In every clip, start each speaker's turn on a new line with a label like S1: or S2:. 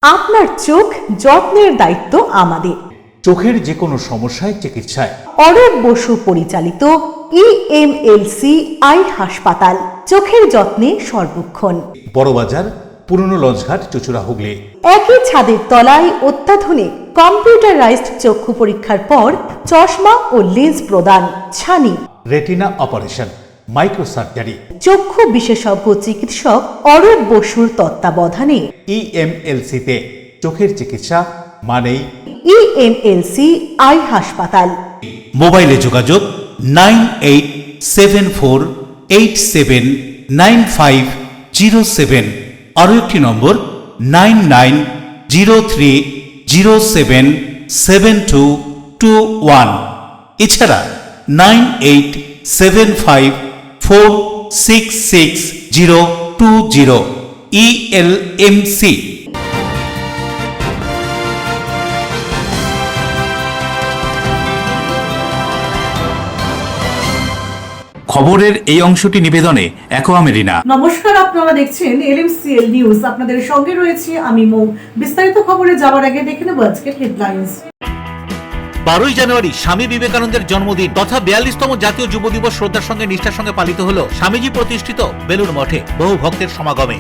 S1: আপনার চোখ যত্নের দায়িত্ব আমাদের।
S2: চোখের যে কোনো সমস্যায় চিকিৎসায়
S1: অরূপ বসু পরিচালিত ইএমএলসি আই হাসপাতাল, চোখের যত্নে সর্বক্ষণ।
S2: বড়বাজার, পুরনো লঞ্চঘাট, চুচুড়া, হুগলি।
S1: একই ছাদের তলায় অত্যাধুনিক কম্পিউটারাইজড চক্ষু পরীক্ষার পর চশমা ও লেন্স প্রদান, ছানি,
S2: রেটিনা অপারেশন, মাইক্রো সার্জারি।
S1: চক্ষু বিশেষজ্ঞ চিকিৎসক অরূপ বসুর তত্ত্বাবধানে
S2: ইএমএলসিতে চোখের চিকিৎসা মানেই
S1: ইএমএলসি আই হাসপাতাল।
S3: মোবাইলে যোগাযোগ 9874879507, আরও একটি নম্বর 9903077221, এছাড়া 9875466020 ইএলএমসি। খবরের এই অংশটি নিবেদনে অ্যাকোয়া মেরিনা।
S4: নমস্কার, আপনারা দেখছেন এলএমসিএল নিউজ। আপনাদের সঙ্গে রয়েছে আমি মৌ। বিস্তারিত খবরে যাওয়ার আগে দেখে নেব আজকের হেডলাইন্স।
S5: 12ই জানুয়ারি স্বামী বিবেকানন্দের জন্মদিন তথা 42তম জাতীয় যুব দিবস শ্রদ্ধার সঙ্গে নিষ্ঠার সঙ্গে পালিত হল স্বামীজি প্রতিষ্ঠিত বেলুড় মঠে বহু ভক্তের সমাগমে।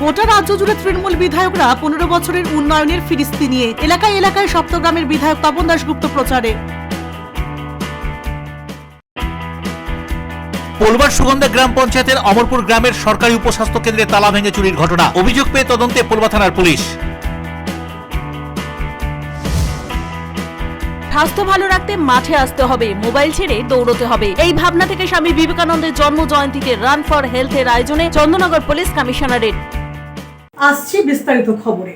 S4: গোটা রাজ্য জুড়ে তৃণমূল বিধায়করা 15 বছরের উন্নয়নের ফিরিস্তি নিয়ে এলাকায় এলাকায় সপ্তগ্রামের বিধায়ক তপন দাশগুপ্ত প্রচারে।
S5: পোলবার সুগন্ধা গ্রাম পঞ্চায়েতের অমরপুর গ্রামের সরকারি উপস্বাস্থ্য কেন্দ্রে তালা ভেঙে চুরির ঘটনা, অভিযোগ পেয়ে তদন্তে পোলবা থানার পুলিশ।
S6: স্বাস্থ্য ভালো রাখতে মাঠে আসতে হবে, মোবাইল ছেড়ে দৌড়তে হবে, এই ভাবনা থেকে স্বামী বিবেকানন্দের জন্ম জয়ন্তীতে রান ফর হেলথের আয়োজনে চন্দননগর পুলিশ কমিশনারেট।
S4: আসছি বিস্তারিত খবরে।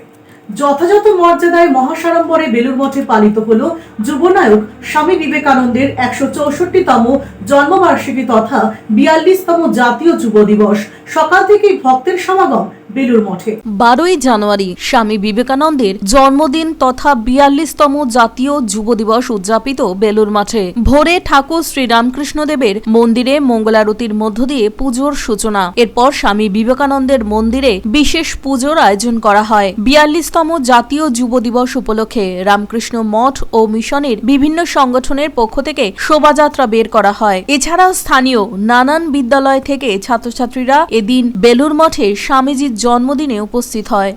S4: যথাযথ মর্যাদায় মহাসাড়ম্বরে বেলুড় মঠে পালিত হলো যুবনায়ক স্বামী বিবেকানন্দের 164তম জন্মবার্ষিকী তথা 42তম জাতীয় যুব দিবস। সকাল থেকেই ভক্তের সমাগম বেলুড় মঠে।
S6: 12ই জানুয়ারি স্বামী বিবেকানন্দের জন্মদিন তথা 42তম জাতীয় যুব দিবস উদযাপিত বেলুড় মাঠে। ভোরে ঠাকুর শ্রীরামকৃষ্ণদেবের মন্দিরে মঙ্গলারতির মধ্য দিয়ে পুজোর সূচনা। এরপর স্বামী বিবেকানন্দের মন্দিরে বিশেষ পুজোর আয়োজন করা হয়। 42তম জাতীয় যুব দিবস উপলক্ষে রামকৃষ্ণ মঠ ও মিশনের বিভিন্ন সংগঠনের পক্ষ থেকে শোভাযাত্রা বের করা হয়। এছাড়াও স্থানীয় নানান বিদ্যালয় থেকে ছাত্রছাত্রীরা এদিন বেলুড় মঠে স্বামীজির জন্মদিনে উপস্থিত হয়।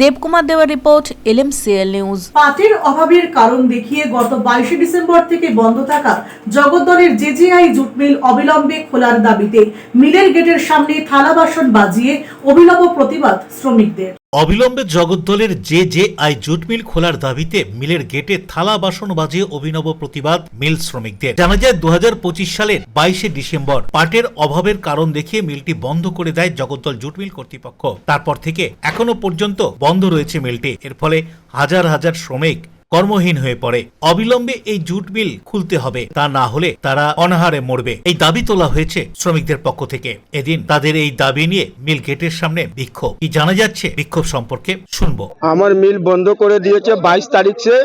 S6: দেবকুমার দেওয়ার রিপোর্ট, এলএমসিএল নিউজ।
S4: পাটের অভাবের কারণ দেখিয়ে গত 22 ডিসেম্বর থেকে বন্ধ থাকা জগদ্দলের জেজেআই জুট মিল অবিলম্বে খোলার দাবিতে মিলের গেটের সামনে থালা বাসন বাজিয়ে অভিনব প্রতিবাদ শ্রমিকদের।
S5: অবিলম্বে জগদ্দলের জেজেআই জুট মিল খোলার দাবিতে মিলের গেটে থালা বাসন বাজিয়ে অভিনব প্রতিবাদ মিল শ্রমিকদের। জানা যায় 2025 সালের 22 ডিসেম্বর পাটের অভাবের কারণ দেখিয়ে মিলটি বন্ধ করে দেয় জগদ্দল জুট মিল কর্তৃপক্ষ। তারপর থেকে এখনো পর্যন্ত বন্ধ রয়েছে মিলটি। এর ফলে হাজার হাজার শ্রমিক কর্মহীন হয়ে পড়ে। অবিলম্বে এই জুট মিল খুলতে হবে, তা না হলে তারা অনাহারে মরবে, এই দাবি তোলা হয়েছে শ্রমিকদের পক্ষ থেকে। এদিন তাদের এই দাবি নিয়ে মিল গেটের সামনে বিক্ষোভ। কি জানা যাচ্ছে বিক্ষোভ সম্পর্কে শুনবো।
S7: আমার মিল বন্ধ করে দিয়েছে 22 তারিখ से।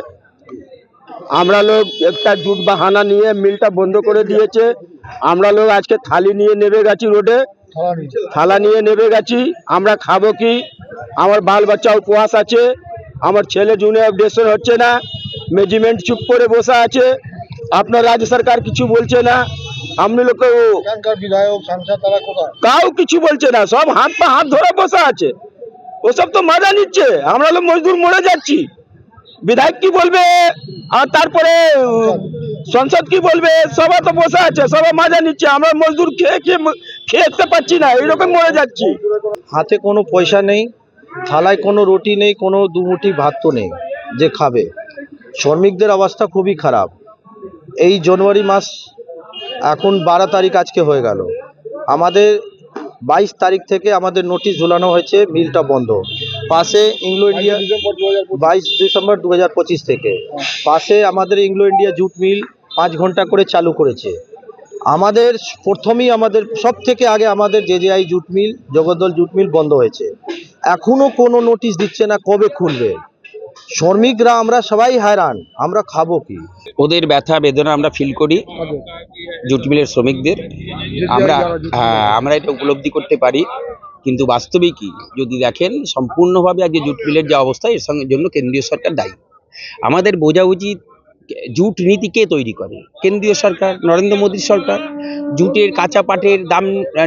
S7: আমরা লোক একটা জুট বাহানা নিয়ে মিলটা বন্ধ করে দিয়েছে। আমরা লোক আজকে থালি নিয়ে নেমে গেছি রোডে, থালা নিয়ে নেমে গেছি। আমরা খাবো কি? আমার বাল বাচ্চা উপবাস আছে, আমার ছেলে জুনে আপডেশন হচ্ছে না, ম্যানেজমেন্ট চুপ করে বসে আছে, আপনার রাজ্য সরকার কিছু বলছে না। আমি লোক বিধায়ক সাংসদ তারা কোথায় কাউ কিছু বলছে না, সব হাত পা হাত ধরে বসে আছে। ওসব তো মজা নিচ্ছে, আমরা লোক মজদুর মরে যাচ্ছি। বিধায়ক কি বলবে আর তারপরে সংসদ কি বলবে? সবাই তো বসে আছে, সবাই মজা নিচ্ছে। আমরা মজদুর খেতে পাচ্ছি না, এইরকম মরে যাচ্ছি।
S8: হাতে কোনো পয়সা নেই, থালায় কোনো রুটি নেই, কোনো দুমুঠি ভাত তো নেই যে খাবে। শ্রমিকদের অবস্থা খুবই খারাপ। এই জানুয়ারি মাস এখন 12 তারিখ আজকে হয়ে গেল, আমাদের 22 তারিখ থেকে আমাদের নোটিশ ঝুলানো হয়েছে মিলটা বন্ধ। পাশে ইংলো ইন্ডিয়া 22 ডিসেম্বর 2025 থেকে পাশে আমাদের ইংলো ইন্ডিয়া জুট মিল 5 ঘন্টা করে চালু করেছে। আমাদের প্রথমেই আমাদের সব থেকে আগে আমাদের জেজেআই জুট মিল, জগদ্দল জুট মিল বন্ধ হয়েছে, এখনো কোনো নোটিশ দিচ্ছে না কবে খুলবে। শ্রমিকরা আমরা সবাই হয়রান, আমরা খাবো কি?
S9: ওদের ব্যথা বেদনা আমরা ফিল করি, জুট মিলের শ্রমিকদের আমরা এটা উপলব্ধি করতে পারি। কিন্তু বাস্তবে কি যদি দেখেন, সম্পূর্ণভাবে আজকে জুট মিলের যে অবস্থা, এর সঙ্গে জন্য কেন্দ্রীয় সরকার দায়ী। আমাদের বোঝা উচিত জুট নীতি কে তৈরি করে? কেন্দ্রীয় সরকার, নরেন্দ্র মোদীর সরকার। জুটের কাঁচা পাটের দাম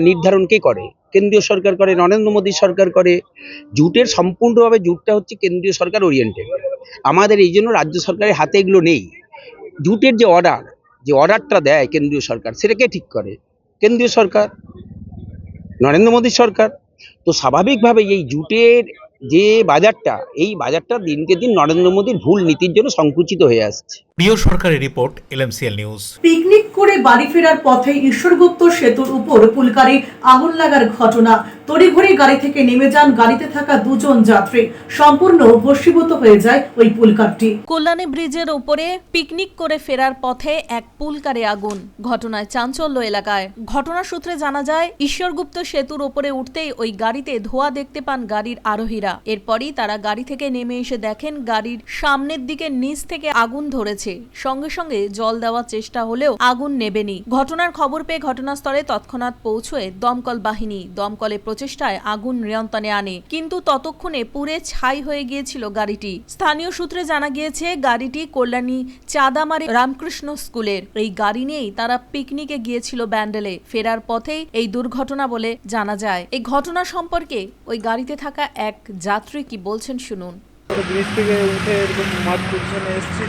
S9: নির্ধারণ কে করে? কেন্দ্রীয় সরকার করে, নরেন্দ্র মোদী সরকার করে। জুটের সম্পূর্ণভাবে জুটটা হচ্ছে কেন্দ্রীয় সরকার ওরিয়েন্টেড। আমাদের এই জন্য রাজ্য সরকারের হাতে এগুলো নেই। জুটের যে অর্ডারটা দেয় কেন্দ্রীয় সরকার, সেটা কে ঠিক করে? কেন্দ্রীয় সরকার, নরেন্দ্র মোদী সরকার। তো স্বাভাবিকভাবে এই জুটের যে বাজারটা, এই বাজারটা দিনকে দিন নরেন্দ্র মোদীর ভুল নীতির জন্য সংকুচিত হয়ে আসছে।
S5: প্রিয় সরকারের রিপোর্ট, LMCL নিউজ।
S4: পিকনিক করে বাড়ি ফেরার পথে ঈশ্বরগুপ্ত সেতুর উপর পুলকারে আগুন লাগার ঘটনা। তড়িঘড়ি গাড়ি থেকে নেমে যান গাড়িতে থাকা 2 জন যাত্রী। সম্পূর্ণ ভস্মীভূত হয়ে যায় ওই পুলকারটি।
S6: কল্যাণী ব্রিজের উপরে পিকনিক করে ফেরার পথে এক পুলকারে আগুন। ঘটনায় চাঞ্চল্য এলাকায়। ঘটনা সূত্রে জানা যায়, ঈশ্বরগুপ্ত সেতুর উপরে উঠতেই ওই গাড়িতে ধোঁয়া দেখতে পান গাড়ির আরোহীরা। এরপরই তারা গাড়ি থেকে নেমে এসে দেখেন গাড়ির সামনের দিকে নিচ থেকে আগুন ধরেছে। সঙ্গে সঙ্গে জল দেওয়ার চেষ্টা হলেও আগুন নেবেনি। ঘটনার খবর পেয়ে ঘটনাস্থলে তৎক্ষণাৎ পৌঁছয় দমকল বাহিনী। দমকলের প্রচেষ্টায় আগুন নিয়ন্ত্রণে আনে, কিন্তু ততক্ষণে পুড়ে ছাই হয়ে গিয়েছিল গাড়িটি। স্থানীয় সূত্রে জানা গিয়েছে, গাড়িটি কল্যাণী চাঁদামারি রামকৃষ্ণ স্কুলের। এই গাড়ি নিয়েই তারা পিকনিকে গিয়েছিল ব্যান্ডেলে। ফেরার পথেই এই দুর্ঘটনা বলে জানা যায়। এই ঘটনা সম্পর্কে ওই গাড়িতে থাকা এক যাত্রী কি বলছেন শুনুন।
S10: ব্রিজ থেকে উঠে এরকম মাঠ পজিশনে এসেছি,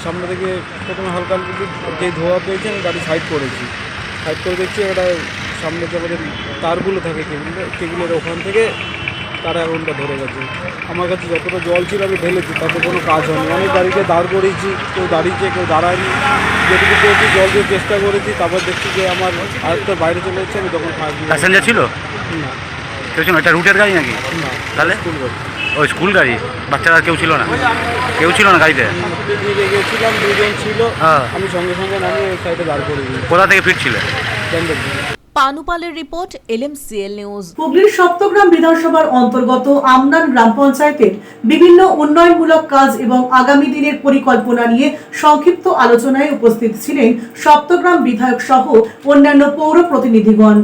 S10: সামনে থেকে প্রথমে হালকা যে ধোয়া পেয়েছে আমি গাড়ি সাইড করেছি। সাইড করে দেখছি ওটা সামনে যে আমাদের তারগুলো থাকে কেগুলোর ওখান থেকে তার আগুনটা ধরে গেছে। আমার কাছে যতটা জল ছিল আমি ঢেলেছি, তাতে কোনো কাজ হয়নি। অনেক গাড়িকে দাঁড় করিয়েছি, কেউ দাঁড়িয়েছে কেউ দাঁড়ায়নি। যেটুকু পেয়েছি জল দিয়ে চেষ্টা করেছি, তারপর দেখছি যে আমার আরেকটা বাইরে চলে যাচ্ছে। আমি তখন
S3: প্যাসেঞ্জার ছিল
S10: না,
S3: কেউ ছিল? এটা রুটের গাড়ি নাকি?
S10: না,
S3: তাহলে
S10: স্কুল গাড়ি।
S3: ওই স্কুল গাড়ি, বাচ্চারা কেউ ছিল না? কেউ ছিল না গাড়িতে?
S10: পিকনিকে গেছিলাম, 2 জন ছিল। আমি সঙ্গে সঙ্গে নামিয়ে ওই সাইডে দাঁড় করে দিই।
S3: কোথা থেকে ফিরছিলে?
S6: পানুপালের রিপোর্ট, LMCL নিউজ।
S4: হুগলির সপ্তগ্রাম বিধানসভার অন্তর্গত আমনান গ্রাম পঞ্চায়েতের বিভিন্ন উন্নয়নমূলক কাজ এবং আগামী দিনের পরিকল্পনা নিয়ে সংক্ষিপ্ত আলোচনায় উপস্থিত ছিলেন সপ্তগ্রাম বিধায়ক সহ অন্যান্য পৌর প্রতিনিধিগণ।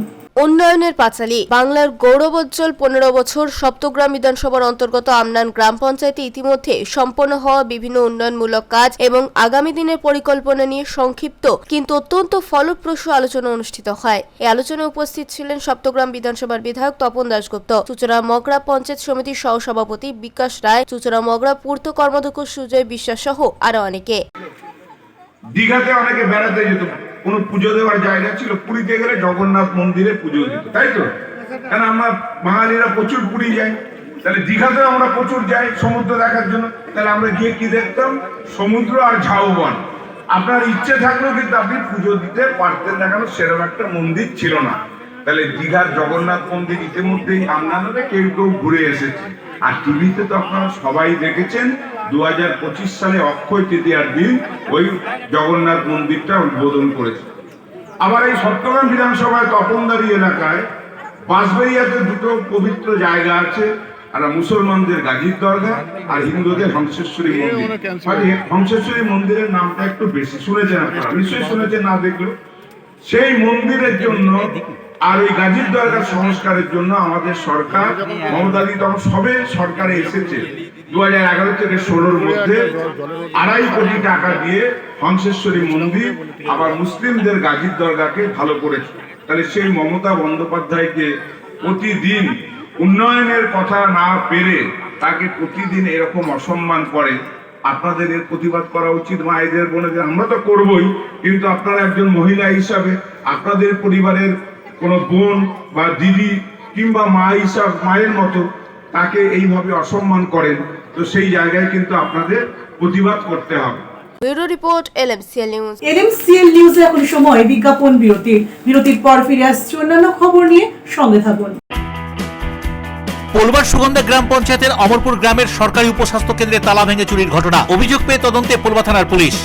S11: উন্নয়নের পাঁচালী বাংলার গৌরবোজ্জ্বল 15 বছর সপ্তগ্রাম বিধানসভার অন্তর্গত আমনান গ্রাম পঞ্চায়েতে ইতিমধ্যে সম্পন্ন হওয়া বিভিন্ন উন্নয়নমূলক কাজ এবং আগামী দিনের পরিকল্পনা নিয়ে সংক্ষিপ্ত কিন্তু অত্যন্ত ফলপ্রসূ আলোচনা অনুষ্ঠিত হয়। এই আলোচনায় উপস্থিত ছিলেন সপ্তগ্রাম বিধানসভার বিধায়ক তপন দাশগুপ্ত, চুচড়া মগরা পঞ্চায়েত সমিতির সহসভাপতি বিকাশ রায়, চুচড়া মগরা পূর্ত কর্মাধ্যক্ষ সুজয় বিশ্বাস সহ আরো অনেকে।
S12: দীঘাতে অনেকে বেড়াতে যেত, কোনো পুজো দেওয়ার জায়গা ছিল, পুরীতে গেলে জগন্নাথ মন্দিরে পুজো দিত, তাই তো? কারণ আমরা বাঙালিরা প্রচুর পুরী যাই, তাহলে দীঘাতেও আমরা প্রচুর যাই সমুদ্র দেখার জন্য। তাহলে আমরা গিয়ে কি দেখতাম? সমুদ্র আর ঝাউবন। আপনার ইচ্ছে থাকলেও কিন্তু আপনি পুজো দিতে পারতেন না, কেন সেরকম একটা মন্দির ছিল না। তাহলে দীঘার জগন্নাথ মন্দির ইতিমধ্যেই আমনানে কেউ কেউ ঘুরে এসেছে। আর টিভিতে তো আপনারা সবাই দেখেছেন 2025 সালে অক্ষয় তৃতীয়ার দিন ওই জগন্নাথ মন্দিরটা উদ্বোধন করেছে। আবার এই সপ্তগ্রাম বিধানসভায় তপনদারি এলাকায় বাঁশবেড়িয়াতে 2টো পবিত্র জায়গা আছে, আর মুসলমানদের গাজীর দরগা আর হিন্দুদের হংসেশ্বরী মন্দির। হংসেশ্বরী মন্দিরের নামটা একটু বেশি শুনেছেন আপনারা, নিশ্চয়ই শুনেছেন, না দেখলো। সেই মন্দিরের জন্য আর ওই গাজীর দরগার সংস্কারের জন্য আমাদের সরকার মমতাদি তখন সবে সরকারে এসেছে 2011 থেকে 16-র মধ্যে 2.5 কোটি টাকা দিয়ে হংসেশ্বরী মন্দির আবার মুসলিমদের গাজীর দরগাকে ভালো করেছে। তাহলে সেই মমতা বন্দ্যোপাধ্যায়কে প্রতিদিন উন্নয়নের কথা না পেরে তাকে প্রতিদিন এরকম অসম্মান করে, আপনাদের এর প্রতিবাদ করা উচিত। মায়েদের বোনেদের আমরা তো করবই, কিন্তু আপনারা একজন মহিলা হিসাবে আপনাদের পরিবারের কোনো বোন বা দিদি কিংবা মায়ের মতো তাকে এইভাবে অসম্মান করেন, তো সেই জায়গায় কিন্তু আপনাদের প্রতিবাদ করতে হবে।
S11: Bureau report, LMCL news.
S4: LMCL নিউজে এখন সময় বিজ্ঞাপন বিরতির পর ফিরে আসছে অন্যান্য খবর নিয়ে। সঙ্গে থাকুন।
S5: পোলবার সুগন্ধা গ্রাম পঞ্চায়েতের অমরপুর গ্রামের সরকারি উপস্বাস্থ্য কেন্দ্রে তালা ভেঙে চুরির ঘটনা। অভিযোগ পেয়ে তদন্তে পোলবা থানার পুলিশ।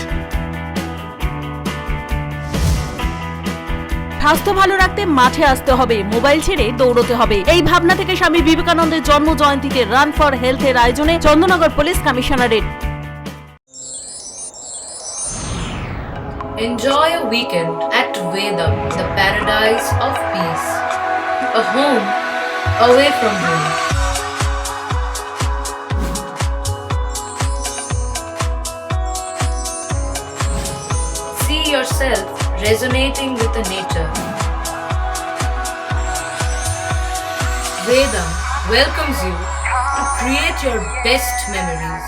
S6: স্বাস্থ্য ভালো রাখতে মাঠে আসতে হবে, মোবাইল ছেড়ে দৌড়তে হবে। এই ভাবনা থেকে স্বামী বিবেকানন্দের জন্ম জয়ন্তীতে রান ফর হেলথের আয়োজনে Chandannagar police commissionerate.
S13: Enjoy a weekend at Vedam, the paradise of peace. A home away from home. See yourself resonating with the nature. Vedam welcomes you to create your best memories.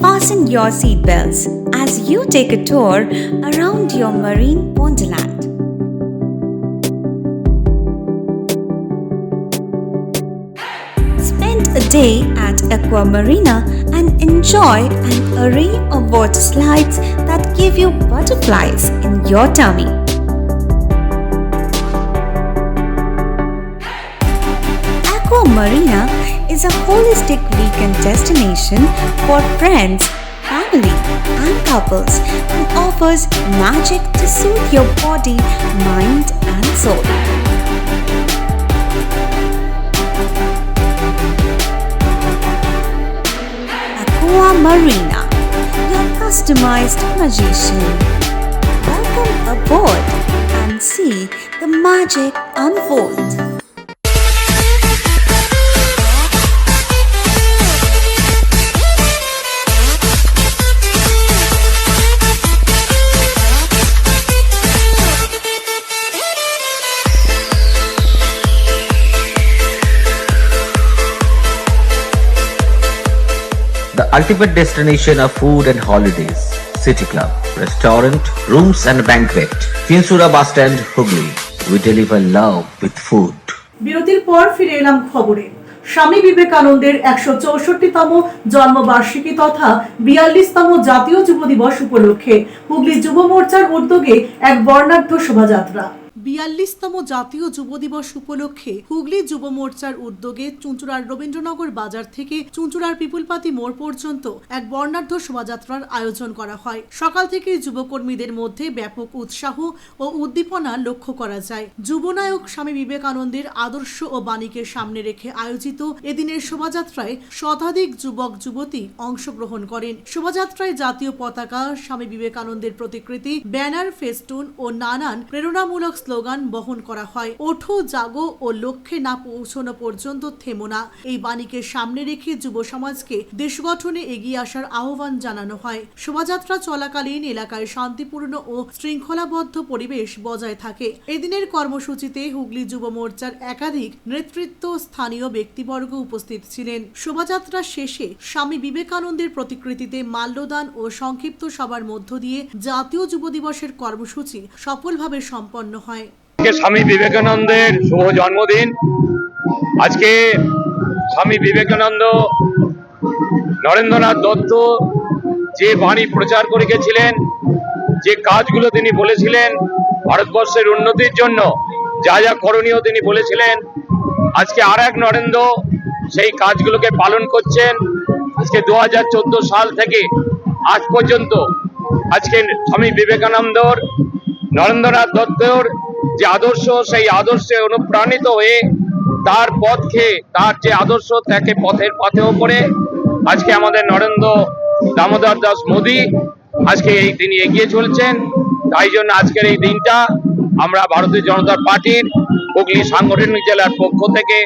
S14: Fasten your seatbelts as you take a tour around your marine wonderland. Spend a day at Aqua Marina and enjoy an array of water slides that give you butterflies in your tummy. Aqua Marina is a holistic weekend destination for friends, family, and couples and offers magic to soothe your body, mind, and soul. Aqua Marina, your customized magician. Welcome aboard and see the magic unfold.
S15: The ultimate destination of food and holidays. City Club, restaurant, rooms and banquet. Finsura Bus Stand, Hooghly. We deliver love with food.
S4: বিরতির পর ফিরে এলাম খবরে। স্বামী বিবেকানন্দের 164তম জন্মবার্ষিকী তথা 42তম জাতীয় যুব দিবস উপলক্ষে হুগলি যুব মোর্চার উদ্যোগে এক বর্ণাঢ্য শোভাযাত্রা। 42তম জাতীয় যুব দিবস উপলক্ষে হুগলি যুব মোর্চার উদ্যোগে চুঁচুড়ার রবীন্দ্রনগর বাজার থেকে চুঁচুড়ার পিপুলপাতি মোড় পর্যন্ত এক বর্ণাঢ্য শোভাযাত্রার আয়োজন করা হয়। সকাল থেকে যুবকর্মীদের মধ্যে ব্যাপক উৎসাহ ও উদ্দীপনা লক্ষ্য করা যায়। যুবনায়ক স্বামী বিবেকানন্দের আদর্শ ও বাণীকে সামনে রেখে আয়োজিত এদিনের শোভাযাত্রায় শতাধিক যুবক যুবতী অংশগ্রহণ করেন। শোভাযাত্রায় জাতীয় পতাকা, স্বামী বিবেকানন্দের প্রতিকৃতি, ব্যানার, ফেস্টুন ও নানান প্রেরণামূলক স্লোগান বহন করা হয়। ওঠো, জাগো ও লক্ষ্যে না পৌঁছানো পর্যন্ত থেমো না। এই বাণীকে সামনে রেখে যুব সমাজকে দেশ গঠনে এগিয়ে আসার আহ্বান জানানো হয়। শোভাযাত্রা চলাকালীন এলাকায় শান্তিপূর্ণ ও শৃঙ্খলাবদ্ধ পরিবেশ বজায় থাকে। এদিনের কর্মসূচিতে হুগলি যুব মোর্চার একাধিক নেতৃত্ব, স্থানীয় ব্যক্তিবর্গ উপস্থিত ছিলেন। শোভাযাত্রা শেষে স্বামী বিবেকানন্দের প্রতিকৃতিতে মাল্যদান ও সংক্ষিপ্ত সভার মধ্য দিয়ে জাতীয় যুব দিবসের কর্মসূচি সফলভাবে সম্পন্ন হয়।
S16: স্বামী বিবেকানন্দের শুভ জন্মদিন। আজকে স্বামী বিবেকানন্দ, নরেন্দ্রনাথ দত্ত যে বাণী প্রচার করে গেছিলেন, যে কাজগুলো তিনি বলেছিলেন ভারতবর্ষের উন্নতির জন্য, যা যা করণীয় তিনি বলেছিলেন, আজকে আর এক নরেন্দ্র সেই কাজগুলোকে পালন করছেন। আজকে 2014 সাল থেকে আজ পর্যন্ত আজকে স্বামী বিবেকানন্দর, নরেন্দ্রনাথ দত্তর যে আদর্শ, সেই আদর্শে অনুপ্রাণিত হয়ে তার পথকে, তার যে আদর্শ তাকে পথের পাথেও করে আজকে আমাদের নরেন্দ্র দামোদর দাস মোদী আজকে তিনি এগিয়ে চলছেন। তাই জন্য আজকের এই দিনটা আমরা ভারতীয় জনতা পার্টির হুগলি সাংগঠনিক জেলার পক্ষ থেকে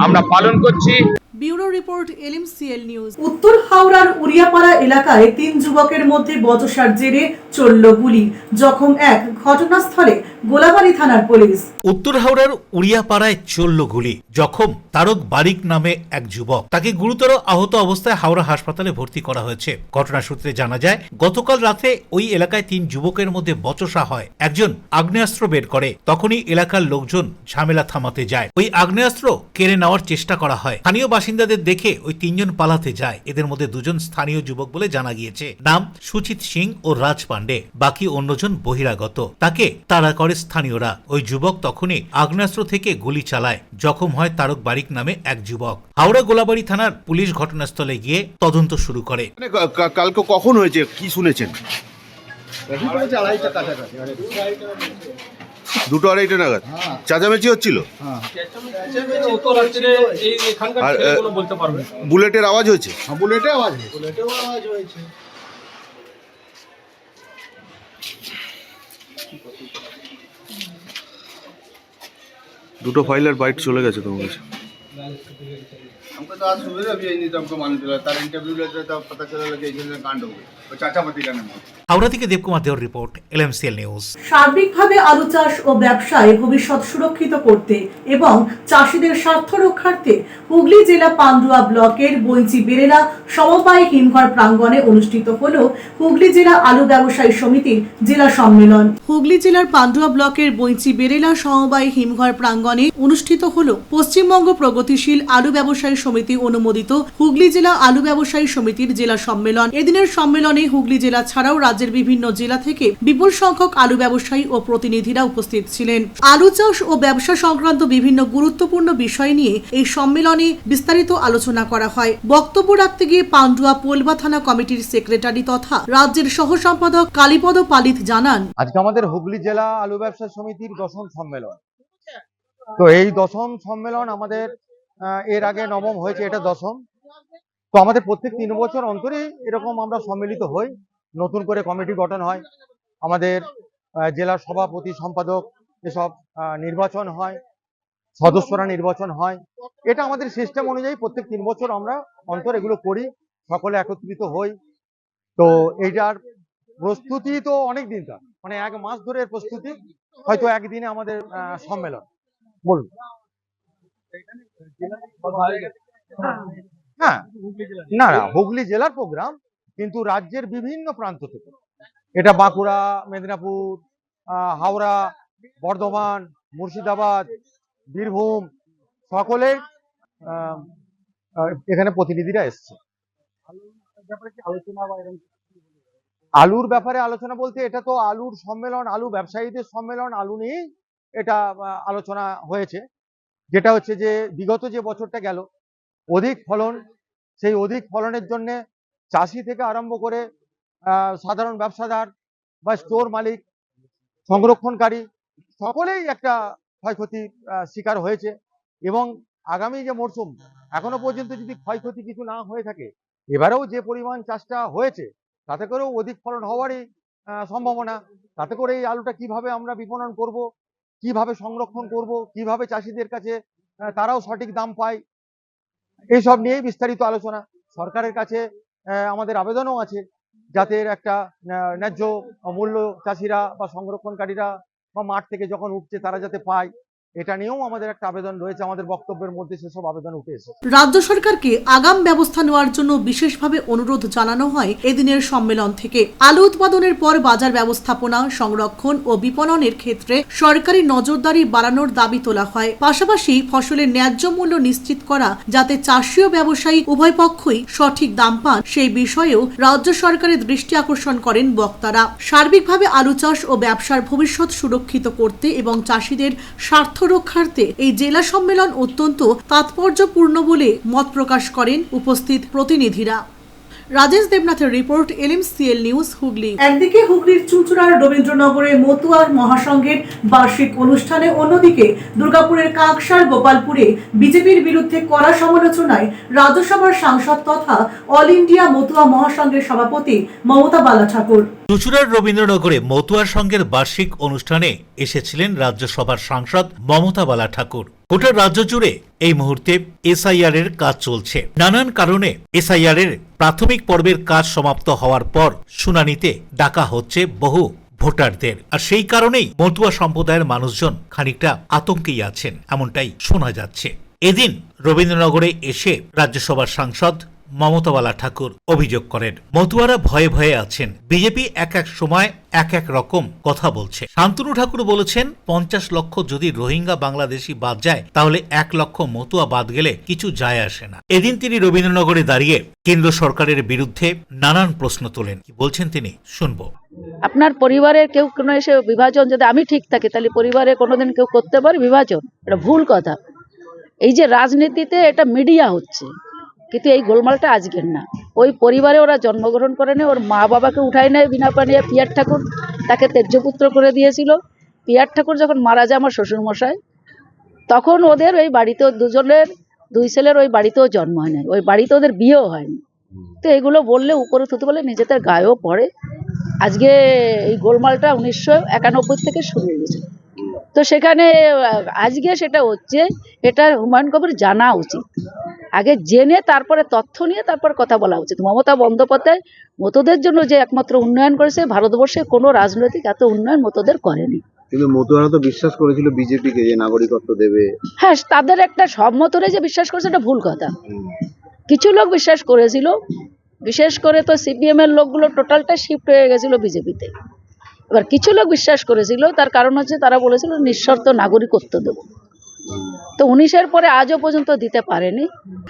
S16: আমরা পালন করছি।
S4: Bureau report, LMCL news. উত্তর হাওড়ার উড়িয়াপাড়া এলাকায় 3 যুবকের মধ্যে বচসার জেরে চলল গুলি। জখম এক, ঘটনাস্থলে গোলাবাড়ি থানার পুলিশ।
S5: উত্তর হাওড়ার উড়িয়াপাড়ায় চলল গুলি। জখম তারক বারিক নামে এক যুবক। তাকে গুরুতর আহত অবস্থায় হাওড়া হাসপাতালে ভর্তি করা হয়েছে। ঘটনা সূত্রে জানা যায়, গতকাল রাতে ওই এলাকায় 3 যুবকের মধ্যে বচসা হয়। একজন আগ্নেয়াস্ত্র বের করে, তখনই এলাকার লোকজন ঝামেলা থামাতে যায়। ওই আগ্নেয়াস্ত্র কেড়ে নেওয়ার চেষ্টা করা হয়। স্থানীয় বাসিন্দাদের দেখে ওই 3 জন পালাতে যায়। এদের মধ্যে 2 জন স্থানীয় যুবক বলে জানা গিয়েছে, নাম সুচিত সিং ও রাজ পান্ডে। বাকি অন্যজন বহিরাগত। তাকে তাড়া করে স্থানীয়রা। ওই যুবক তখনই আগ্নেয়াস্ত্র থেকে গুলি চালায়। জখম হয় তারক বারিক নামে এক যুবক। হাওড়া গোলাবাড়ি থানার পুলিশ ঘটনাস্থলে গিয়ে তদন্ত শুরু করে।
S17: কালকে কখন হয়েছে, কি শুনেছেন? 2-2:30 নাগাদ চেঁচামেচি হচ্ছিল, আর বুলেটের আওয়াজ হয়েছে। দুটো फाइल और बाइट चले गए तुम्हारे काছে।
S18: हमको तो आज सुबह अभी नहीं तो हमको मालूम चला, तार इंटरव्यू लेते तब पता चला कि इधर कांड हो गया। तो चाचा पति का नाम
S5: হাওড়া থেকে দেবকুমার দেওর রিপোর্ট, এলএমসিএল নিউজ।
S4: সার্বিকভাবে আলু চাষ ও ব্যবসায় ভবিষ্যৎ সুরক্ষিত করতে এবং চাষিদের স্বার্থ রক্ষার্থে হুগলি জেলা পান্ডুয়া ব্লকের বৈচি বেরেলা সমবায় হিমঘর প্রাঙ্গণে অনুষ্ঠিত হলো হুগলি জেলা আলু ব্যবসায়ী সমিতির জেলা সম্মেলন। হুগলি জেলার পান্ডুয়া ব্লকের বৈচি বেরেলা সমবায় হিমঘর প্রাঙ্গণে অনুষ্ঠিত হলো পশ্চিমবঙ্গ প্রগতিশীল আলু ব্যবসায়ী সমিতি অনুমোদিত হুগলি জেলা আলু ব্যবসায়ী সমিতির জেলা সম্মেলন। এদিনের সম্মেলনে হুগলি জেলা ছাড়াও রাজ্যের বিভিন্ন জেলা থেকে বিপুল সংখ্যক আলু ব্যবসায়ী ও প্রতিনিধিরা উপস্থিত ছিলেন। আলু চাষ ও ব্যবসা সংক্রান্ত বিভিন্ন গুরুত্বপূর্ণ বিষয় নিয়ে এই সম্মেলনে বিস্তারিত আলোচনা করা হয়। বক্তব্য রাখতে গিয়ে পান্ডুয়া পোলবা থানা কমিটির সেক্রেটারি তথা রাজ্যের সহ সম্পাদক কালীপদ পালিত জানান,
S19: আজকে আমাদের হুগলি জেলা আলু ব্যবসা সমিতির 10ম সম্মেলন। তো এই 10ম সম্মেলন আমাদের এর আগে 9ম হয়েছে, এটা 10ম। তো আমাদের প্রত্যেক 3 বছর অন্তরই এরকম আমরা সম্মিলিত হই, নতুন করে কমিটি গঠন হয়, আমাদের জেলার সভাপতি সম্পাদক এসব নির্বাচন হয়, সদস্যরা নির্বাচন হয়। এটা আমাদের সিস্টেম অনুযায়ী প্রত্যেক 3 বছর আমরা অন্তর এগুলো করি, সকলে একত্রিত হই। তো এইটার প্রস্তুতি তো অনেক দিনকার, মানে 1 মাস ধরে প্রস্তুতি, হয়তো একদিনে আমাদের সম্মেলন। বলুন। হ্যাঁ, না না, হুগলি জেলার প্রোগ্রাম, কিন্তু রাজ্যের বিভিন্ন প্রান্ত থেকে, এটা বাঁকুড়া, মেদিনীপুর, হাওড়া, বর্ধমান, মুর্শিদাবাদ, বীরভূম, সকলে এখানে প্রতিনিধিরা এসছে। আলুর ব্যাপারে আলোচনা বলতে এটা তো আলুর সম্মেলন, আলু ব্যবসায়ীদের সম্মেলন, আলু নিয়েই এটা আলোচনা হয়েছে। যেটা হচ্ছে যে বিগত যে বছরটা গেল, অধিক ফলন, সেই অধিক ফলনের জন্য চাষি থেকে আরম্ভ করে সাধারণ ব্যবসাদার বা স্টোর মালিক, সংরক্ষণকারী সকলেই একটা ক্ষয়ক্ষতির শিকার হয়েছে। এবং আগামী যে মরশুম, এখনো পর্যন্ত যদি ক্ষয়ক্ষতি কিছু না হয়ে থাকে, এবারেও যে পরিমাণ চাষটা হয়েছে তাতে করেও অধিক ফলন হওয়ারই সম্ভাবনা। তাতে করে এই আলুটা কিভাবে আমরা বিপণন করব, কিভাবে সংরক্ষণ করব, কিভাবে চাষিদের কাছে তারাও সঠিক দাম পায়, এইসব নিয়েই বিস্তারিত আলোচনা। সরকারের কাছে আমাদের আবেদনও আছে যাতে একটা ন্যায্য মূল্য চাষিরা বা সংরক্ষণকারীরা বা মাঠ থেকে যখন উঠছে তারা যাতে পায়, এটা নিয়েও আমাদের একটা আবেদন রয়েছে। আমাদের বক্তব্যের মধ্যে সেসব আবেদন উঠে এসেছে।
S4: রাজ্য সরকারকে আগাম ব্যবস্থা নেওয়ার জন্য বিশেষভাবে অনুরোধ জানানো হয় এদিনের সম্মেলন থেকে। আলু উৎপাদনের পর বাজার ব্যবস্থাপনা, সংরক্ষণ ও বিপণনের ক্ষেত্রে সরকারি নজরদারি বাড়ানোর দাবি তোলা হয়। পাশাপাশি ফসলের ন্যায্য মূল্য নিশ্চিত করা, যাতে চাষি ও ব্যবসায়ী উভয় পক্ষই সঠিক দাম পান, সেই বিষয়েও রাজ্য সরকারের দৃষ্টি আকর্ষণ করেন বক্তারা। সার্বিকভাবে আলু চাষ ও ব্যবসার ভবিষ্যৎ সুরক্ষিত করতে এবং চাষিদের স্বার্থ রক্ষার্থে এই জেলা সম্মেলন অত্যন্ত তাৎপর্যপূর্ণ বলে মত প্রকাশ করেন উপস্থিত প্রতিনিধিরা। রাজেশ দেবনাথের রিপোর্ট, এলএমসিএল নিউজ, হুগলি। একদিকে হুগলির চুঁচুড়ার রবীন্দ্রনগরে মতুয়া মহাসংঘের বার্ষিক অনুষ্ঠানে, অন্যদিকে দুর্গাপুরের কাকসার গোপালপুরে বিজেপির বিরুদ্ধে কড়া সমালোচনায় রাজ্যসভার সাংসদ তথা অল ইন্ডিয়া মতুয়া মহাসংঘের সভাপতি মমতা বালা ঠাকুর।
S5: চুঁচুড়ার রবীন্দ্রনগরে মতুয়া সংঘের বার্ষিক অনুষ্ঠানে এসেছিলেন রাজ্যসভার সাংসদ মমতা বালা ঠাকুর। গোটা রাজ্য জুড়ে এই মুহূর্তে এসআইআর এর কাজ চলছে। নানান কারণে এসআইআর এর প্রাথমিক পর্বের কাজ সমাপ্ত হওয়ার পর শুনানিতে ডাকা হচ্ছে বহু ভোটারদের। আর সেই কারণেই মতুয়া সম্প্রদায়ের মানুষজন খানিকটা আতঙ্কেই আছেন, এমনটাই শোনা যাচ্ছে। এদিন রবীন্দ্রনগরে এসে রাজ্যসভার সাংসদ মমতাবালা ঠাকুর অভিযোগ করেন, মতুয়ারা ভয়ে ভয়ে আছেন, বিজেপি এক এক সময় এক এক রকম কথা বলছে। শান্তনু ঠাকুর বলেছেন 50 লক্ষ যদি রোহিঙ্গা বাংলাদেশি বাদ যায় তাহলে 1 লক্ষ মতুয়া বাদ গেলে কিছু যায় আসে না। এদিন তিনি রবীন্দ্রনগরে দাঁড়িয়ে কেন্দ্র সরকারের বিরুদ্ধে নানান প্রশ্ন তোলেন। কি বলছেন তিনি শুনবো।
S20: আপনার পরিবারের কেউ কোনো এসে বিভাজন, যদি আমি ঠিক থাকি তাহলে পরিবারে কোনোদিন কেউ করতে পারে বিভাজন? এটা ভুল কথা। এই যে রাজনীতিতে এটা মিডিয়া হচ্ছে, কিন্তু এই গোলমালটা আজকের না। ওই পরিবারে ওরা জন্মগ্রহণ করে নেয়, ওর মা বাবাকে উঠায় নেয় বিনা পানিয়ে। পিয়ার ঠাকুর তাকে তেজ্যপুত্র করে দিয়েছিল। পিয়ার ঠাকুর যখন মারা যায় আমার শ্বশুরমশাই, তখন ওদের ওই বাড়িতেও দুই ছেলের ওই বাড়িতেও জন্ম হয় না, ওই বাড়িতে ওদের বিয়েও হয়নি। তো এগুলো বললে উপরে থুতে বলে নিজেদের গায়েও পড়ে। আজকে এই গোলমালটা 1991 থেকে শুরু হয়েছে। তো সেখানে আজকে সেটা হচ্ছে, এটা হুমায়ুন কবির জানা উচিত। আগে জেনে তারপরে তথ্য নিয়ে তারপর কথা বলা উচিত। মমতা বন্দ্যোপাধ্যায় মতদের জন্য যে একমাত্র উন্নয়ন করেছে, ভারতবর্ষে কোনো রাজনৈতিক এত উন্নয়ন মতদের করেনি।
S18: কিন্তু মতুয়ারা তো বিশ্বাস করেছিল বিজেপিকে যে নাগরিকত্ব দেবে।
S20: হ্যাঁ, তাদের একটা সব মতরে যে বিশ্বাস করেছে এটা ভুল কথা। কিছু লোক বিশ্বাস করেছিল, বিশেষ করে তো সিপিএম এর লোকগুলো টোটালটা শিফট হয়ে গেছিল বিজেপিতে। এবার কিছু লোক বিশ্বাস করেছিল, তার কারণ হচ্ছে তারা বলেছিল নিঃশর্ত নাগরিকত্ব দেব। তো 19-এর পরে আজও পর্যন্ত দিতে পারেনি।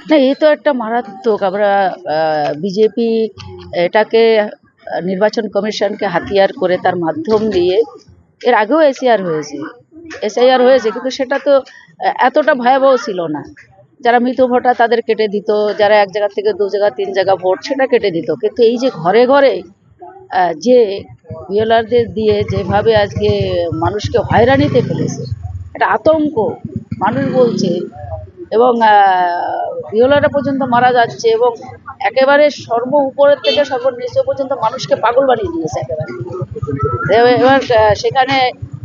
S20: না, এই তো একটা মারাত্মক। আমরা বিজেপি এটাকে নির্বাচন কমিশনকে হাতিয়ার করে তার মাধ্যম দিয়ে, এর আগেও এসআইআর হয়েছে, কিন্তু সেটা তো এতটা ভয়াবহ ছিল না। যারা মৃত ভোটার তাদের কেটে দিত, যারা এক জায়গা থেকে 2 জায়গা 3 জায়গা ভোট সেটা কেটে দিত। কিন্তু এই যে ঘরে ঘরে যে বিএলআরদের দিয়ে যেভাবে আজকে মানুষকে হয়রানিতে ফেলেছে, এটা আতঙ্ক মানুষ বলছে। এবং বিএলআররা পর্যন্ত মারা যাচ্ছে, এবং একেবারে সর্ব উপরের থেকে সর্বনিম্ন পর্যন্ত মানুষকে পাগল বানিয়ে দিয়েছে একেবারে। এবার সেখানে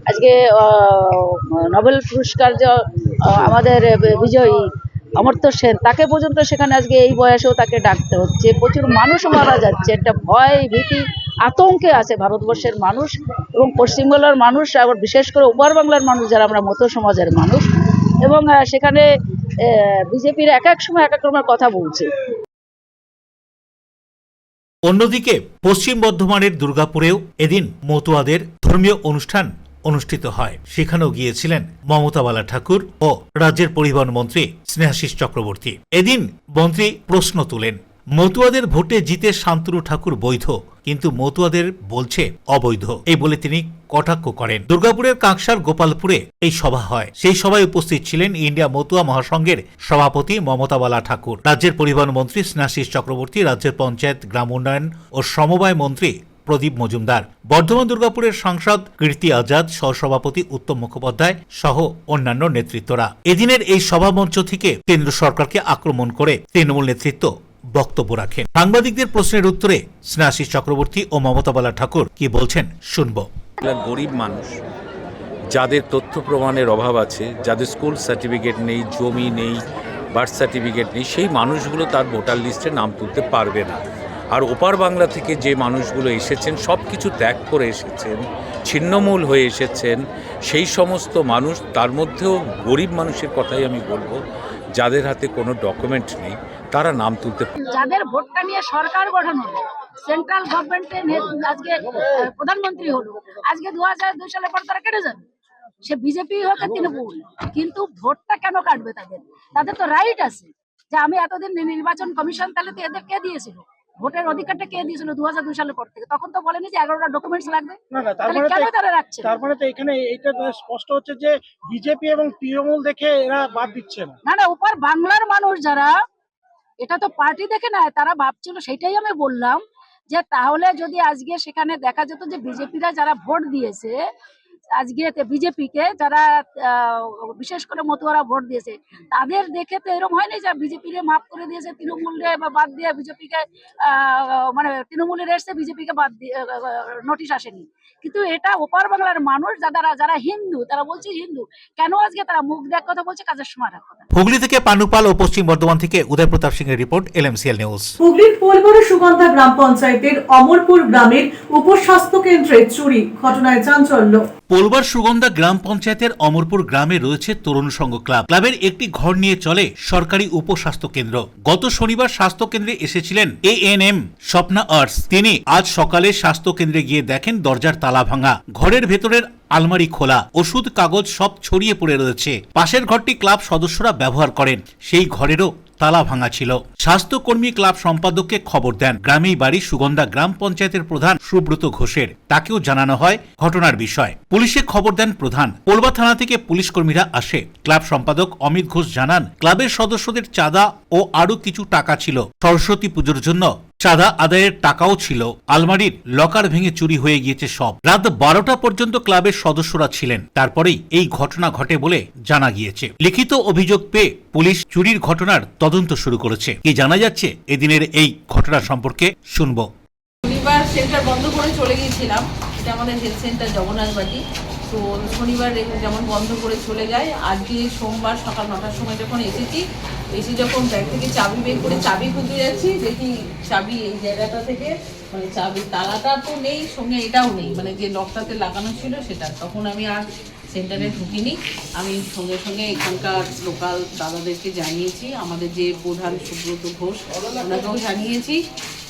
S20: আজকে নোবেল পুরস্কার যে আমাদের বিজয়ী অমর্ত্য সেন, তাকে পর্যন্ত সেখানে আজকে এই বয়সেও তাকে ডাকতে হচ্ছে। প্রচুর মানুষ মারা যাচ্ছে। একটা ভয় ভীতি আতঙ্কে আছে ভারতবর্ষের মানুষ এবং পশ্চিমবাংলার মানুষ, আবার বিশেষ করে ওপার বাংলার মানুষ যারা আমরা মতো সমাজের মানুষ। এবং সেখানে বিজেপির এক এক সময় এক এক রকমের কথা বলছে।
S5: অন্যদিকে পশ্চিম বর্ধমানের দুর্গাপুরেও এদিন মতুয়াদের ধর্মীয় অনুষ্ঠান অনুষ্ঠিত হয়। সেখানেও গিয়েছিলেন মমতাবালা ঠাকুর ও রাজ্যের পরিবহন মন্ত্রী স্নেহাশিস চক্রবর্তী। এদিন মন্ত্রী প্রশ্ন তুলেন, মতুয়াদের ভোটে জিতে শান্তনু ঠাকুর বৈধ, কিন্তু মতুয়াদের বলছে অবৈধ, এই বলে তিনি কটাক্ষ করেন। দুর্গাপুরের কাঁকসার গোপালপুরে এই সভা হয়। সেই সভায় উপস্থিত ছিলেন ইন্ডিয়া মতুয়া মহাসংঘের সভাপতি মমতাবালা ঠাকুর, রাজ্যের পরিবহন মন্ত্রী স্নেহাশিস চক্রবর্তী, রাজ্যের পঞ্চায়েত গ্রাম উন্নয়ন ও সমবায় মন্ত্রী প্রদীপ মজুমদার, বর্ধমান দুর্গাপুরের সাংসদ কীর্তি আজাদ, সহসভাপতি উত্তম মুখোপাধ্যায় সহ অন্যান্য নেতৃত্বরা। এদিনের এই সভামঞ্চ থেকে কেন্দ্র সরকারকে আক্রমণ করে তৃণমূল নেতৃত্ব বক্তব্য রাখেন। সাংবাদিকদের প্রশ্নের উত্তরে স্নেহাশিস চক্রবর্তী ও মমতাবালা ঠাকুর কি বলছেন শুনবো।
S21: গরিব মানুষ, যাদের তথ্য প্রমাণের অভাব আছে, যাদের স্কুল সার্টিফিকেট নেই, জমি নেই, বার্থ সার্টিফিকেট নেই, সেই মানুষগুলো তার ভোটার লিস্টে নাম তুলতে পারবে না। আর ওপার বাংলা থেকে যে মানুষগুলো এসেছেন, সব কিছু ত্যাগ করে এসেছেন, ছিন্নমূল হয়ে এসেছেন, সেই সমস্ত মানুষ, তার মধ্যেও গরিব মানুষের কথাই আমি বলবো, যাদের হাতে কোনো ডকুমেন্ট নেই, তারা নাম তুলতে।
S20: যাদের ভোটটা নিয়ে সরকার গঠন হলো, সেন্ট্রাল গভর্নমেন্টের আজকে প্রধানমন্ত্রী হলো, আজকে 2002 সালের পর তারা কেটে যাবে। সে বিজেপি হোক তৃণমূল, কিন্তু ভোটটা কেন কাটবে? তাদের তো রাইট আছে যে আমি এতদিন নির্বাচন কমিশন, তাহলে তো এদের কে দিয়েছিল ভোটের অধিকারটা? কে দিয়েছিল 2002 সালের পর থেকে? তখন তো বলেনি যে 11টা ডকুমেন্টস লাগবে। কেন তারা রাখছে?
S10: তারপরে তো এখানে এইটা স্পষ্ট হচ্ছে যে বিজেপি এবং তৃণমূল দেখে এরা বাদ দিচ্ছে না।
S20: না, উপর বাংলার মানুষ যারা, এটা তো পার্টি দেখে না, তারা ভাবছিল, সেটাই আমি বললাম যে তাহলে যদি আজকে সেখানে দেখা যেত যে বিজেপিরা যারা ভোট দিয়েছে, আজকে বিজেপিকে যারা বিশেষ করে মতুয়ারা ভোট দিয়েছে, তাদের দেখে তো এরকম হয়নি যে বিজেপিকে মাফ করে দিয়েছে, তৃণমূলে বা বাদ দিয়ে বিজেপিকে, মানে তৃণমূলের এসছে বিজেপিকে বাদ দিয়ে নোটিশ আসেনি। কিন্তু এটা ওপার বাংলার মানুষ যারা হিন্দু, তারা বলছে হিন্দু, কেন আজকে তারা মুখ দেখ কথা বলছে, কাজের সময় রাখ কথা।
S5: হুগলি থেকে পানুপাল ও পশ্চিম বর্ধমান থেকে উদয় প্রতাপ সিং এর রিপোর্ট, LMCL নিউজ।
S4: হুগলির পোলবড় সুগন্ধা গ্রাম পঞ্চায়েতের অমরপুর গ্রামের উপস্বাস্থ্য কেন্দ্রে চুরি ঘটনায় চাঞ্চল্য।
S5: পোলবার সুগন্ধা গ্রাম পঞ্চায়েতের অমরপুর গ্রামে রয়েছে তরুণ সংঘ ক্লাব। ক্লাবের একটি ঘর নিয়ে চলে সরকারি উপস্বাস্থ্য কেন্দ্র। গত শনিবার স্বাস্থ্য কেন্দ্রে এসেছিলেন ANM স্বপ্না আর্টস। তিনি আজ সকালে স্বাস্থ্য কেন্দ্রে গিয়ে দেখেন দরজার তালা ভাঙা, ঘরের ভেতরের আলমারি খোলা, ওষুধ কাগজ সব ছড়িয়ে পড়ে রয়েছে। পাশের ঘরটি ক্লাব সদস্যরা ব্যবহার করেন, সেই ঘরেরও তালা ভাঙা ছিল। স্বাস্থ্যকর্মী ক্লাব সম্পাদককে খবর দেন। গ্রামেই বাড়ি সুগন্ধা গ্রাম পঞ্চায়েতের প্রধান সুব্রত ঘোষের। তাকেও জানানো হয় ঘটনার বিষয়। পুলিশে খবর দেন প্রধান। পোলবা থানা থেকে পুলিশ কর্মীরা আসে। ক্লাব সম্পাদক অমিত ঘোষ জানান, ক্লাবের সদস্যদের চাঁদা ও আরো কিছু টাকা ছিল। সরস্বতী পুজোর জন্য চাঁদা আদায়ের টাকাও ছিল। আলমারির লকার ভেঙে চুরি হয়ে গিয়েছে সব। রাত 12টা পর্যন্ত ক্লাবের সদস্যরা ছিলেন, তারপরেই এই ঘটনা ঘটে বলে জানা গিয়েছে। লিখিত অভিযোগ পেয়ে পুলিশ চুরির ঘটনার তদন্ত শুরু করেছে। কি জানা যাচ্ছে এদিনের এই ঘটনা সম্পর্কে শুনবো।
S2: শনিবার সেন্টার বন্ধ করে চলে গিয়েছিলাম, এটা আমাদের হেলথ সেন্টার জগন্নাথ বাটি। তো শনিবার যেমন বন্ধ করে চলে যায়, আজকে সোমবার সকাল 9টার সময় যখন এসেছি, এসে যখন ব্যাগ থেকে চাবি বের করে চাবি খুঁজে যাচ্ছি, দেখি চাবি এই জায়গাটা থেকে, মানে চাবি তালাটা তো নেই, সঙ্গে এটাও নেই, মানে যে লকটাতে লাগানো ছিল সেটা। তখন আমি আর সেন্টারে ঢুকিনি, আমি সঙ্গে সঙ্গে এখানকার লোকাল দাদাদেরকে জানিয়েছি, আমাদের যে প্রধান সুব্রত ঘোষ ওনাকেও জানিয়েছি।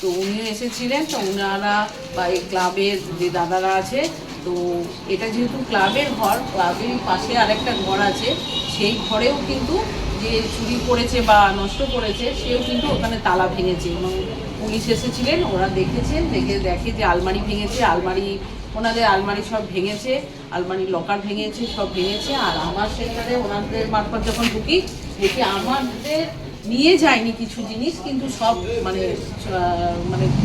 S2: তো উনিও এসেছিলেন। তো ওনারা বা এই ক্লাবের যে দাদারা আছে, তো এটা যেহেতু ক্লাবের ঘর, ক্লাবের পাশে আরেকটা ঘর আছে, সেই ঘরেও কিন্তু যে চুরি করেছে বা নষ্ট করেছে সেও কিন্তু ওখানে তালা ভেঙেছে। এবং পুলিশ এসেছিলেন, ওরা দেখেছেন, দেখে যে আলমারি ভেঙেছে, ওনাদের আলমারি সব ভেঙেছে, আলমারির লকার ভেঙেছে, সব ভেঙেছে। আর আমার সেন্টারে ওনাদের মারফত যখন ঢুকি, দেখি আমাদের নিয়ে যায়নি কিছু জিনিস, কিন্তু সব মানে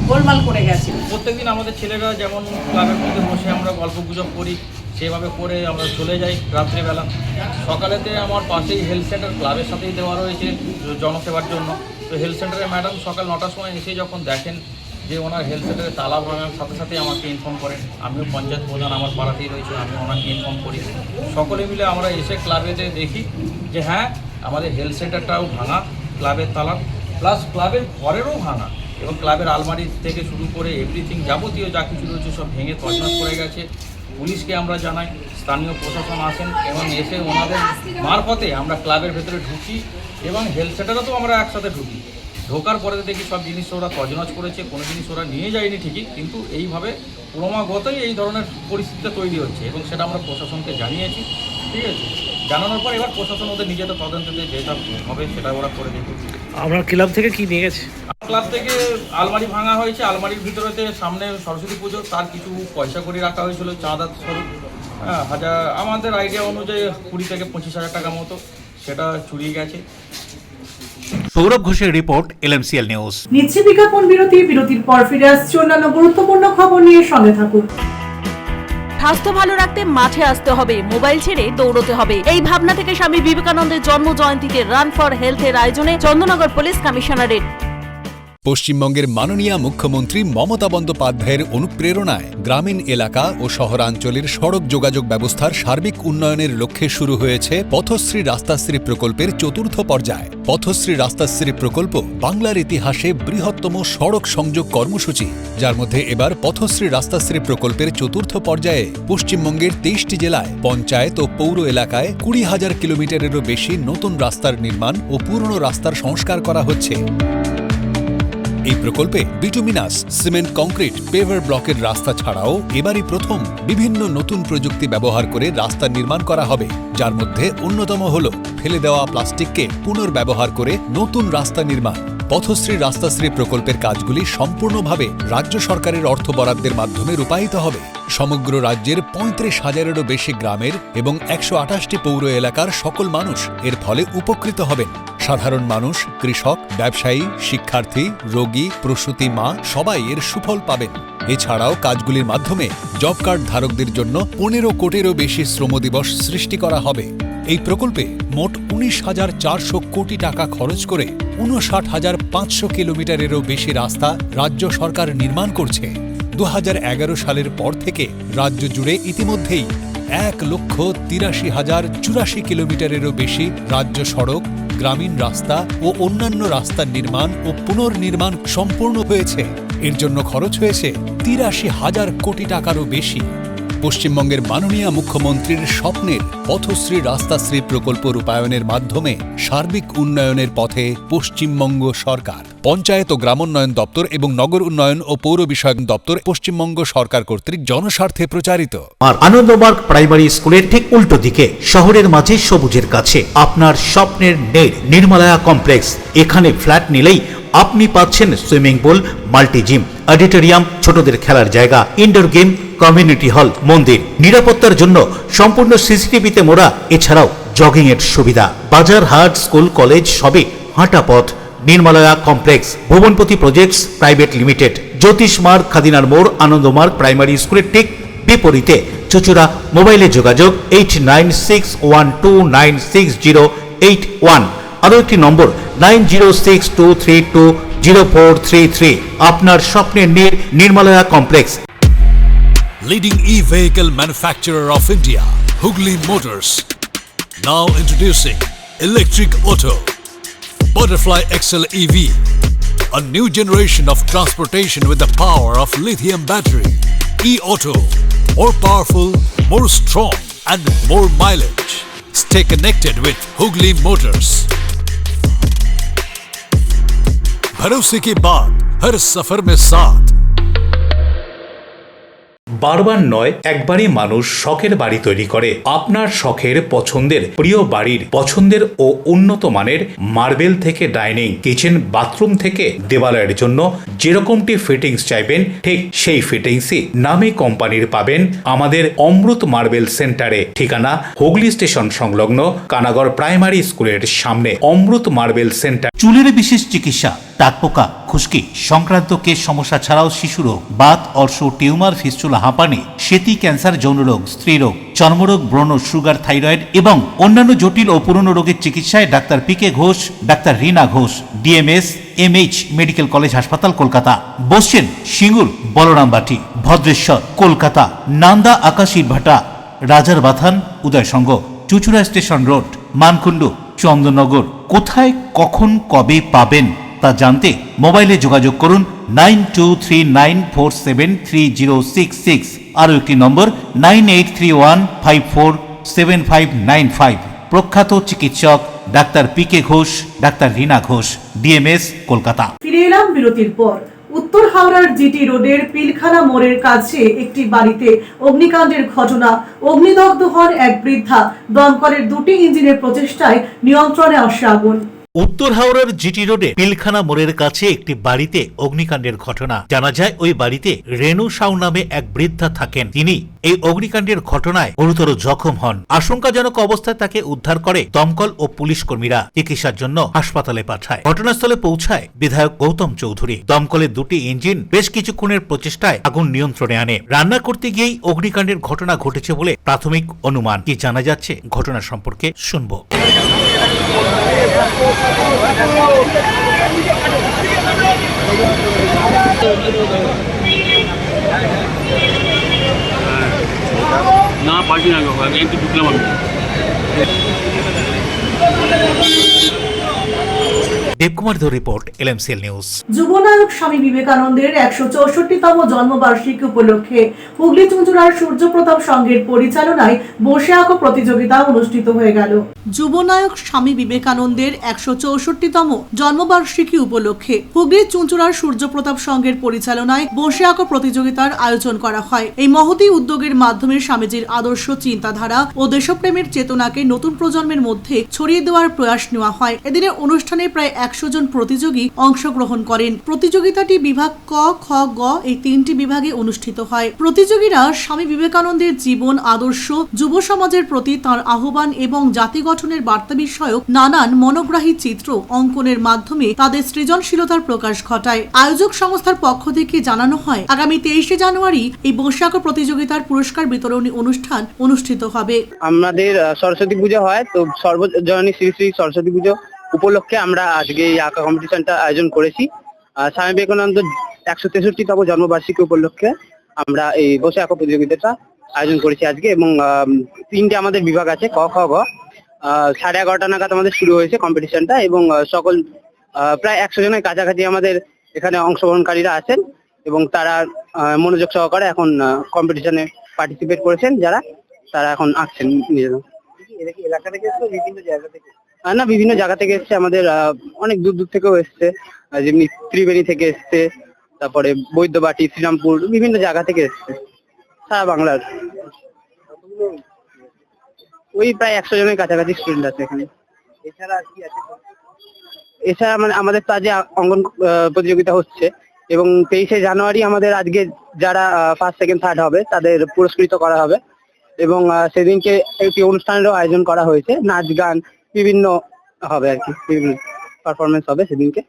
S2: গোলমাল করে গেছে।
S22: প্রত্যেকদিন আমাদের ছেলেরা যেমন ক্লাবের মধ্যে বসে আমরা গল্প গুজব করি, সেভাবে করে আমরা চলে যাই রাত্রিবেলা। সকালেতে আমার পাশেই হেলথ সেন্টার ক্লাবের সাথেই দেওয়া রয়েছে জনসেবার জন্য। তো হেলথ সেন্টারে ম্যাডাম সকাল 9টার সময় এসে যখন দেখেন যে ওনার হেলথ সেন্টারে তালা ভাঙার সাথে সাথে আমাকে ইনফর্ম করেন। আমিও পঞ্চায়েত প্রধান, আমার পাড়াতেই রয়েছে, আমি ওনাকে ইনফর্ম করি। সকলে মিলে আমরা এসে ক্লাবেতে দেখি যে হ্যাঁ, আমাদের হেলথ সেন্টারটাও ভাঙা, ক্লাবের তালা প্লাস ক্লাবের ঘরেরও ভাঙা, এবং ক্লাবের আলমারি থেকে শুরু করে এভরিথিং যাবতীয় যা কিছু রয়েছে সব ভেঙে তছনছ করে গেছে। পুলিশকে আমরা জানাই, স্থানীয় প্রশাসন আসেন এবং এসে ওনাদের মারফতে আমরা ক্লাবের ভেতরে ঢুকি এবং হেলথ সেন্টারেও আমরা একসাথে ঢুকি। ঢোকার পরে দেখি সব জিনিস ওরা তছনছ করেছে, কোনো জিনিস ওরা নিয়ে যায়নি ঠিকই, কিন্তু এইভাবে ক্রমাগতই এই ধরনের পরিস্থিতিটা তৈরি হচ্ছে এবং সেটা আমরা প্রশাসনকে জানিয়েছি। ঠিক আছে, জানানোর পর এবার প্রশাসন ওদের নিজেদের তদন্ততে যেটা হবে সেটা ওরা করে দেবে।
S5: আপনার ক্লাব থেকে কি নিয়ে গেছে?
S22: ক্লাব থেকে আলমারি ভাঙা হয়েছে, আলমারির ভিতরেতে সামনে সরস্বতী পুজো, তার কিছু পয়সা করে রাখা হয়েছিল চাঁদা স্বরূপ। আমাদের আইডিয়া অনুযায়ী 20 থেকে 25 হাজার টাকা মতো সেটা চুরিয়ে গেছে।
S5: সৌরভ ঘোষের রিপোর্ট, LMCL নিউজ।
S4: নিচ্ছে বিজ্ঞাপন বিরতির পর ফিরে আসছে অন্যান্য গুরুত্বপূর্ণ খবর নিয়ে। সঙ্গে থাকুন।
S6: স্বাস্থ্য ভালো রাখতে মাঠে আসতে হবে, মোবাইল ছেড়ে দৌড়তে হবে। এই ভাবনা থেকে স্বামী বিবেকানন্দের জন্ম জয়ন্তীতে রান ফর হেলথের আয়োজনে চন্দননগর পুলিশ কমিশনারেট।
S23: পশ্চিমবঙ্গের মাননীয় মুখ্যমন্ত্রী মমতা বন্দ্যোপাধ্যায়ের অনুপ্রেরণায় গ্রামীণ এলাকা ও শহরাঞ্চলের সড়ক যোগাযোগ ব্যবস্থার সার্বিক উন্নয়নের লক্ষ্যে শুরু হয়েছে পথশ্রী রাস্তাশ্রী প্রকল্পের ৪র্থ পর্যায়। পথশ্রী রাস্তাশ্রী প্রকল্প বাংলার ইতিহাসে বৃহত্তম সড়ক সংযোগ কর্মসূচি, যার মধ্যে এবার পথশ্রী রাস্তাশ্রী প্রকল্পের ৪র্থ পর্যায়ে পশ্চিমবঙ্গের ২৩টি জেলায় পঞ্চায়েত ও পৌর এলাকায় ২০,০০০ কিলোমিটারেরও বেশি নতুন রাস্তার নির্মাণ ও পুরনো রাস্তার সংস্কার করা হচ্ছে। এই প্রকল্পে বিটুমিনাস, সিমেন্ট, কংক্রিট, পেভার ব্লকের রাস্তা ছাড়াও এবারই প্রথম বিভিন্ন নতুন প্রযুক্তি ব্যবহার করে রাস্তা নির্মাণ করা হবে, যার মধ্যে অন্যতম হল ফেলে দেওয়া প্লাস্টিককে পুনর্ব্যবহার করে নতুন রাস্তা নির্মাণ। পথশ্রী রাস্তাশ্রী প্রকল্পের কাজগুলি সম্পূর্ণভাবে রাজ্য সরকারের অর্থ বরাদ্দের মাধ্যমে রূপায়িত হবে। সমগ্র রাজ্যের ৩৫,০০০-এরও বেশি গ্রামের এবং ১২৮টি পৌর এলাকার সকল মানুষ এর ফলে উপকৃত হবেন। সাধারণ মানুষ, কৃষক, ব্যবসায়ী, শিক্ষার্থী, রোগী, প্রসূতি মা সবাই এর সুফল পাবেন। এছাড়াও কাজগুলির মাধ্যমে জব কার্ড ধারকদের জন্য ১৫ কোটিরও বেশি শ্রম দিবস সৃষ্টি করা হবে। এই প্রকল্পে মোট ১৯,৪০০ কোটি টাকা খরচ করে ৫৯,৫০০ কিলোমিটারেরও বেশি রাস্তা রাজ্য সরকার নির্মাণ করছে। ২০১১ সালের পর থেকে রাজ্য জুড়ে ইতিমধ্যেই ১,৮৩,০৮৪ কিলোমিটারেরও বেশি রাজ্য সড়ক, গ্রামীণ রাস্তা ও অন্যান্য রাস্তার নির্মাণ ও পুনর্নির্মাণ সম্পূর্ণ হয়েছে। এর জন্য খরচ হয়েছে ৮৩,০০০ কোটি টাকারও বেশি। পশ্চিমবঙ্গের মাননীয় মুখ্যমন্ত্রীর স্বপ্নের পথশ্রী রাস্তাশ্রী প্রকল্প রূপায়ণের মাধ্যমে সার্বিক উন্নয়নের পথে পশ্চিমবঙ্গ সরকার। পঞ্চায়েত ও গ্রামোন্নয়ন দপ্তর এবং নগর উন্নয়ন ও পৌর বিষয়ক দপ্তর পশ্চিমবঙ্গ সরকার কর্তৃক জনস্বার্থে প্রচারিত।
S5: আর আনন্দমার্গ প্রাইমারি স্কুলের ঠিক উল্টো দিকে শহরের মাঝে সবুজের কাছে আপনার স্বপ্নের নেড় নির্মলায়া কমপ্লেক্স। এখানে ফ্ল্যাট নিলেই আপনি পাচ্ছেন swimming pool, multi gym, auditorium, ছোটদের খেলার জায়গা, ইনডোর গেম, কমিউনিটি হল, মন্দির, নিরাপত্তার জন্য সম্পূর্ণ সিসিটিভিতে মোড়া, এছাড়াও জগিং এর সুবিধা, বাজার, হাট, স্কুল, কলেজ সবে হাঁটা পথ। নির্মলায়া কমপ্লেক্স, ভুবনপতি প্রজেক্টস প্রাইভেট লিমিটেড, জ্যোতিষ মার্গ, খাদিনার মোড়, আনন্দমার্গ প্রাইমারি স্কুলের ঠিক বিপরীতে, চুচুড়া। মোবাইলে যোগাযোগ 8961296081। আরও একটি নম্বর 9062320433। আপনার স্বপ্নের নির্মলায়া complex.
S23: Leading e-vehicle manufacturer of India, Hugli Motors. Now introducing Electric Auto, Butterfly XL EV, a new generation of transportation with the power of lithium battery. E-Auto, more powerful, more strong and more mileage. Stay connected with Hugli Motors. भरोसे की बात हर सफर में साथ।
S3: বারবার নয়, একবারই মানুষ শখের বাড়ি তৈরি করে। আপনার শখের পছন্দের প্রিয় বাড়ির পছন্দের ও উন্নত মানের মার্বেল থেকে ডাইনিং, কিচেন, বাথরুম থেকে দেওয়ালের জন্য যেরকমটি ফিটিংস চাইবেন ঠিক সেই ফিটিংসই নামী কোম্পানির পাবেন আমাদের অমৃত মার্বেল সেন্টারে। ঠিকানা হুগলি স্টেশন সংলগ্ন কানাগড় প্রাইমারি স্কুলের সামনে। অমৃত মার্বেল সেন্টার।
S5: চুলের বিশেষ চিকিৎসা, টাকপোকা, খুশকি সংক্রান্ত কেশ সমস্যা ছাড়াও শিশুরোগ, বাত, অর্শ, টিউমার, ফিস্টুলা, হাঁপানি, সেতি, ক্যান্সার, যৌনরোগ, স্ত্রীরোগ, চর্মরোগ, ব্রণ, সুগার, থাইরয়েড এবং অন্যান্য জটিল ও পুরনো রোগের চিকিৎসায় doctor PK Ghosh, doctor Rina Ghosh, DMS MH medical college হাসপাতাল, কলকাতা। বসছেন সিঙ্গুর, বলরামবাটি, ভদ্রেশ্বর, কলকাতা, নান্দা, আকাশীরভাটা, রাজার বাথান, উদয়সঙ্গ, চুচুড়া স্টেশন রোড, মানকুণ্ডু, চন্দননগর। কোথায়, কখন, কবে পাবেন তা জানতে মোবাইলে যোগাযোগ করুন 9239473066। আরও একটি নম্বর 9831547595। প্রখ্যাত চিকিৎসক doctor PK Ghosh, doctor Rina Ghosh, DMS, Kolkata.
S4: ফিরে এলাম বিরতির পর। উত্তর হাওড়ার জিটি রোডের পিলখানা মোড়ের কাছে একটি বাড়িতে অগ্নিকাণ্ডের ঘটনা। অগ্নিদগ্ধ হন এক বৃদ্ধা। দমকলের দুটি ইঞ্জিনের প্রচেষ্টায় নিয়ন্ত্রণে আসে আগুন।
S5: উত্তর হাওড়ার জিটি রোডে পিলখানা মোড়ের কাছে একটি বাড়িতে অগ্নিকাণ্ডের ঘটনা। জানা যায় ওই বাড়িতে রেণু সাউ নামে এক বৃদ্ধা থাকেন। তিনি এই অগ্নিকাণ্ডের ঘটনায় গুরুতর জখম হন। আশঙ্কাজনক অবস্থায় তাকে উদ্ধার করে দমকল ও পুলিশ কর্মীরা। চিকিৎসার জন্য হাসপাতালে পাঠায়। ঘটনাস্থলে পৌঁছায় বিধায়ক গৌতম চৌধুরী। দমকলের দুটি ইঞ্জিন বেশ কিছুক্ষণের প্রচেষ্টায় আগুন নিয়ন্ত্রণে আনে। রান্না করতে গিয়েই অগ্নিকাণ্ডের ঘটনা ঘটেছে বলে প্রাথমিক অনুমান। কি জানা যাচ্ছে ঘটনা সম্পর্কে শুনবো।
S1: না পাল্টি না একটু ঢুকলাম আমি।
S5: দেবকুমার ধর রিপোর্ট, এলএমসিএল নিউজ।
S4: যুবনায়ক স্বামী বিবেকানন্দের 164তম জন্মবার্ষিকী উপলক্ষে হুগলি চুঁচুড়ার সূর্যপ্রতাপ সংঘের পরিচালনায় বসে আঁকো প্রতিযোগিতা অনুষ্ঠিত হয়ে গেল। যুবনায়ক স্বামী বিবেকানন্দের 164তম জন্মবার্ষিকী উপলক্ষে হুগলি চুঁচুড়ার সূর্যপ্রতাপ সংঘের পরিচালনায় বসে আঁকো প্রতিযোগিতার আয়োজন করা হয়। এই মহতী উদ্যোগের মাধ্যমে স্বামীজির আদর্শ, চিন্তাধারা ও দেশপ্রেমের চেতনাকে নতুন প্রজন্মের মধ্যে ছড়িয়ে দেওয়ার প্রয়াস নেওয়া হয়। এদিনের অনুষ্ঠানে প্রায় 100 জন প্রতিযোগী অংশগ্রহণ করেন। প্রতিযোগিতাটি বিভাগ ক, খ, গ এই 3টি বিভাগে অনুষ্ঠিত হয়। প্রতিযোগীরা স্বামী বিবেকানন্দের জীবন, আদর্শ, যুব সমাজের প্রতি তাঁর আহ্বান এবং জাতি গঠনের বার্তা বিষয়ক নানান মনোগ্রাহী চিত্র অঙ্কনের মাধ্যমে তাদের সৃজনশীলতার প্রকাশ ঘটায়। আয়োজক সংস্থার পক্ষ থেকে জানানো হয়, আগামী 23শে জানুয়ারি এই বৈশাখ প্রতিযোগিতার পুরস্কার বিতরণী অনুষ্ঠান অনুষ্ঠিত হবে।
S7: আমাদের সরস্বতী পুজো হয়, তো সর্বজনীন শ্রী শ্রী সরস্বতী পুজো উপলক্ষে আমরা আজকে এই আঁকা কম্পিটিশনটা আয়োজন করেছি। স্বামী বিবেকানন্দ 163তম জন্মবার্ষিকী উপলক্ষে আমরা এই বসে আঁকা প্রতিযোগিতাটা আয়োজন করেছি আজকে। এবং 3টে আমাদের বিভাগ আছে, ক, খ, গ। 11:30 নাগাদ আমাদের শুরু হয়েছে কম্পিটিশনটা এবং সকল প্রায় 100 জনের কাছাকাছি আমাদের এখানে অংশগ্রহণকারীরা আছেন এবং তারা মনোযোগ সহকারে এখন কম্পিটিশনে পার্টিসিপেট করেছেন যারা, তারা এখন আঁকছেন নিজেরা।
S8: এলাকা থেকে এসছে বিভিন্ন জায়গা থেকে?
S7: না, বিভিন্ন জায়গা থেকে এসছে, আমাদের অনেক দূর দূর থেকেও এসছে, যেমনি ত্রিবেণী থেকে এসছে, তারপরে বৈদ্যবাটি, শ্রীরামপুর, বিভিন্ন জায়গা থেকে এসছে, সারা বাংলার। ওই প্রায় 100 জনের কাছাকাছি স্টুডেন্ট আছে এখানে।
S8: এছাড়া কি আছে?
S7: এছাড়া মানে আমাদের তো আজ অঙ্কন প্রতিযোগিতা হচ্ছে, এবং 23শে জানুয়ারি আমাদের আজকে যারা ফার্স্ট সেকেন্ড থার্ড হবে তাদের পুরস্কৃত করা হবে, এবং সেদিনকে একটি অনুষ্ঠানেরও আয়োজন করা হয়েছে, নাচ গান বিভিন্ন হবে আর কি, বিভিন্ন পারফরমেন্স হবে সেদিনকে।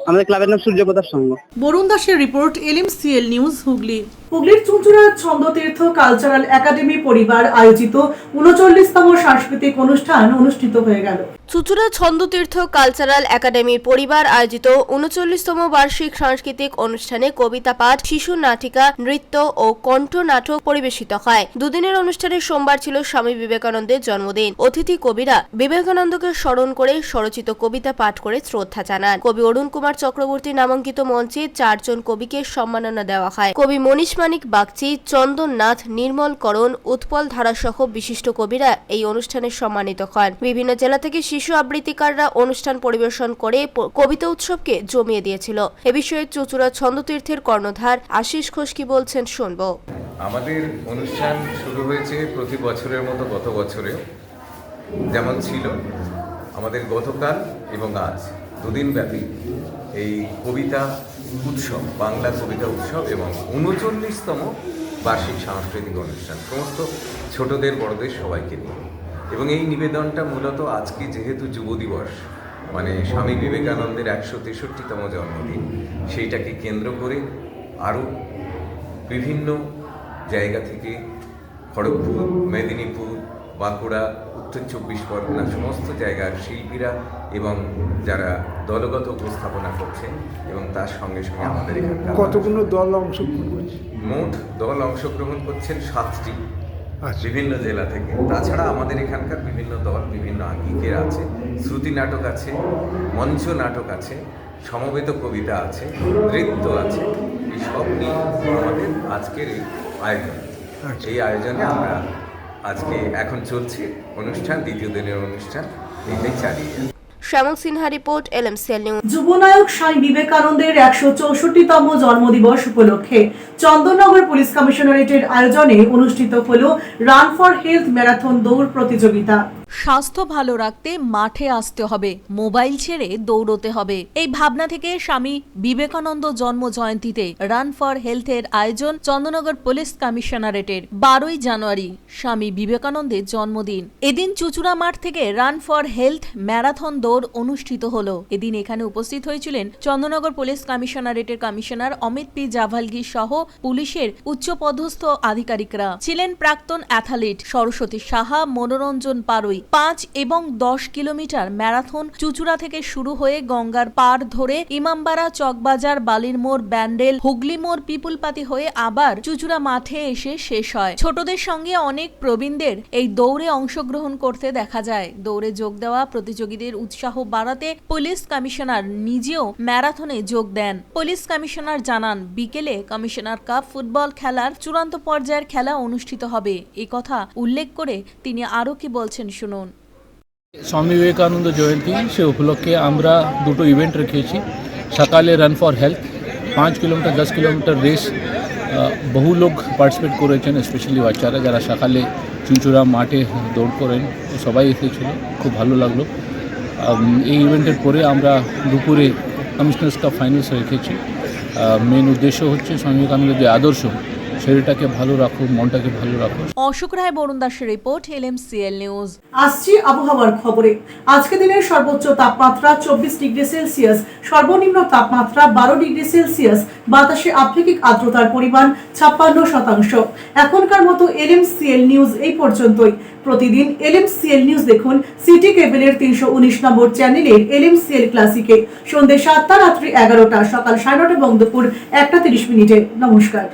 S7: আমাদের ক্লাবের নাম সূর্যপ্রতাপ সংঘ।
S4: বরুণ দাসের রিপোর্ট, LMCL নিউজ, হুগলি। হুগলির চুঁচুড়ার ছন্দতীর্থ কালচারাল একাডেমি পরিবার আয়োজিত 39তম সাংস্কৃতিক অনুষ্ঠান অনুষ্ঠিত হয়ে গেল।
S11: চুঁচুড়া ছন্দতীর্থ কালচারাল একাডেমির পরিবার আয়োজিত 39তম বার্ষিক সাংস্কৃতিক অনুষ্ঠানে কবিতা পাঠ, শিশু নাটিকা, নৃত্য ও কণ্ঠ নাটক পরিবেশিত হয়। দুদিনের অনুষ্ঠানে সোমবার ছিল স্বামী বিবেকানন্দের জন্মদিন। অতিথি কবিরা বিবেকানন্দকে স্মরণ করে স্বরচিত কবিতা পাঠ করে শ্রদ্ধা জানান। কবি অরুণ কুমার চক্রবর্তী নামাঙ্কিত মঞ্চে 4 জন কবিকে সম্মাননা দেওয়া হয়। কবি মনীষ মানিক বাগচি, চন্দন নাথ, নির্মল করণ, উৎপল ধারা সহ বিশিষ্ট কবিরা এই অনুষ্ঠানে সম্মানিত হন। বিভিন্ন জেলা থেকে শিশু আবৃত্তিকাররা অনুষ্ঠান পরিবেশন করে কবিতা উৎসবকে জমিয়ে দিয়েছিল। এ বিষয়ে চুঁচুড়া ছন্দতীর্থের কর্ণধার আশিস ঘোষ কি বলছেন শুনবো।
S9: আমাদের অনুষ্ঠান শুরু হয়েছে প্রতি বছরের মতো গত বছরেও যেমন ছিল। আমাদের গতকাল এবং আজ দুদিন ব্যাপী এই কবিতা উৎসব, বাংলা কবিতা উৎসব এবং 39তম বার্ষিক সাংস্কৃতিক অনুষ্ঠান, সমস্ত ছোটদের বড়দের সবাইকে নিয়ে। এবং এই নিবেদনটা মূলত আজকে যেহেতু যুব দিবস, মানে স্বামী বিবেকানন্দের 163তম জন্মদিন, সেইটাকে কেন্দ্র করে আরও বিভিন্ন জায়গা থেকে খড়গপুর, মেদিনীপুর, বাঁকুড়া, উত্তর 24 পরগনা সমস্ত জায়গার শিল্পীরা এবং যারা দলগত উপস্থাপনা করছেন, এবং তার সঙ্গে সঙ্গে আমাদের এখানকার
S12: কতগুলো দল অংশগ্রহণ করছে?
S9: মোট দল অংশগ্রহণ করছেন 7টি বিভিন্ন জেলা থেকে। তাছাড়া আমাদের এখানকার বিভিন্ন দল বিভিন্ন আঙ্গিকের আছে, শ্রুতি নাটক আছে, মঞ্চ নাটক আছে, সমবেত কবিতা আছে, নৃত্য আছে। এই সব নিয়ে আমাদের আজকের এই আয়োজন। এই আয়োজনে আমরা আজকে এখন চলছে অনুষ্ঠান, দ্বিতীয় দিনের অনুষ্ঠান, এইটাই চালিয়ে যাচ্ছে।
S11: শ্যামল সিনহা রিপোর্ট, LMCL নিউজ।
S4: যুবনায়ক স্বামী বিবেকানন্দের 164তম জন্মদিবস উপলক্ষে চন্দননগর পুলিশ কমিশনারেটের আয়োজনে অনুষ্ঠিত হল রান ফর হেলথ ম্যারাথন দৌড় প্রতিযোগিতা।
S6: স্বাস্থ্য ভালো রাখতে মাঠে আসতে হবে, মোবাইল ছেড়ে দৌড়তে হবে। এই ভাবনা থেকে স্বামী বিবেকানন্দ জন্ম জয়ন্তীতে রান ফর হেলথের আয়োজন চন্দননগর পুলিশ কমিশনারেটের। 12ই জানুয়ারি স্বামী বিবেকানন্দের জন্মদিন। এদিন চুঁচুড়া মাঠ থেকে রান ফর হেলথ ম্যারাথন দৌড় অনুষ্ঠিত হলো। এদিন এখানে উপস্থিত হয়েছিলেন চন্দননগর পুলিশ কমিশনারেটের কমিশনার অমিত পি জাভালগি সহ পুলিশের উচ্চপদস্থ আধিকারিকরা। ছিলেন প্রাক্তন অ্যাথলিট সরস্বতী সাহা, মনোরঞ্জন পারুই। 5 এবং 10 কিলোমিটার ম্যারাথন চুঁচুড়া থেকে শুরু হয়ে গঙ্গার পাড় ধরে ইমামবাড়া, চকবাজার, বালির মোড়, ব্যান্ডেল, হুগলি মোড়, পিপুলপাতি হয়ে আবার চুঁচুড়া মাঠে এসে শেষ হয়। ছোটদের সঙ্গে অনেক প্রবীণদের এই দৌড়ে অংশগ্রহণ করতে দেখা যায়। দৌড়ে যোগ দেওয়া প্রতিযোগীদের উৎসাহ বাড়াতে পুলিশ কমিশনার নিজেও ম্যারাথনে যোগ দেন। পুলিশ কমিশনার জানান, বিকেলে কমিশনার কাপ ফুটবল খেলার চূড়ান্ত পর্যায়ের খেলা অনুষ্ঠিত হবে। এই কথা উল্লেখ করে তিনি আরও কি বলছেন শুনুন।
S24: স্বামী বিবেকানন্দ জয়ন্তী সে উপলক্ষে আমরা দুটো ইভেন্ট রেখেছি। সকালে run for health 5 kilometre 10 kilometre race, বহু লোক পার্টিসিপেট করেছেন, স্পেশালি বাচ্চারা যারা সকালে চুঁচুড়া মাঠে দৌড় করেন, সবাই এসেছিল, খুব ভালো লাগলো। এই ইভেন্টের পরে আমরা দুপুরে কমিশনার্স কাপ ফাইনালস রেখেছি। মেন উদ্দেশ্য হচ্ছে স্বামী বিবেকানন্দের যে আদর্শ শরীরটাকে ভালো রাখো, মনটাকে ভালো রাখো।
S6: অশোক রায়, বরুণ দাসের রিপোর্ট, LMCL নিউজ।
S4: আসছি আবহাওয়ার খবরে। আজকে দিনের সর্বোচ্চ তাপমাত্রা 24 ডিগ্রি সেলসিয়াস, সর্বনিম্ন তাপমাত্রা 12 ডিগ্রি সেলসিয়াস। বাতাসে আপেক্ষিক আর্দ্রতার পরিমাণ 56%। এখনকার মতো LMCL নিউজ এই পর্যন্তই। প্রতিদিন LMCL নিউজ দেখুন সিটি কেবলের 319 নম্বর চ্যানেলের LMCL ক্লাসিকে সন্ধ্যে 7টা, রাত্রি 11টা, সকাল 9:30 এবং দুপুর 1:30। নমস্কার।